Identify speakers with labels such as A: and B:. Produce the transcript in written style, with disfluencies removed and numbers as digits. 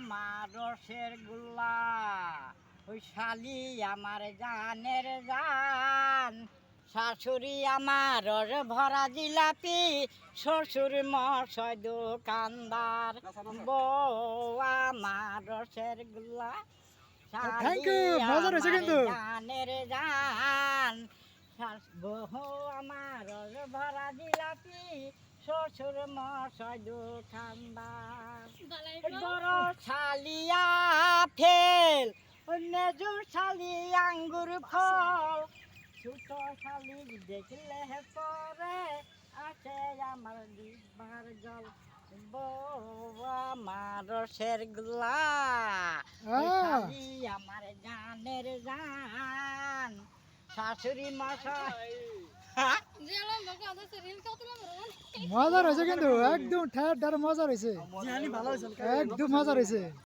A: আমার রসের গুল্লা ওই শালি আমার জানের জান শাশুড়ি আমার রস ভরা জিলাপি শ্বশুর মশাই দোকানদার বউ আমার রসের গুল্লা
B: থ্যাংক ইউ মজা রয়েছে কিন্তু
A: জানের জান বউ আমার রস ভরা জিলাপি শ্বশুর মশাই দোকানদার বড় শালিয়া ফেল মেজুর শালি আঙ্গুর ফল ছোট শালি দেখলে পরে আছে আমার দিবার জল বউ আমার রসের গুলা ওই শালি আমার জানের জান শাশুড়ি মশাই
B: মজা রয়েছে কিন্তু একদম ঠাড্ডার মজা রয়েছে একদম মজা রয়েছে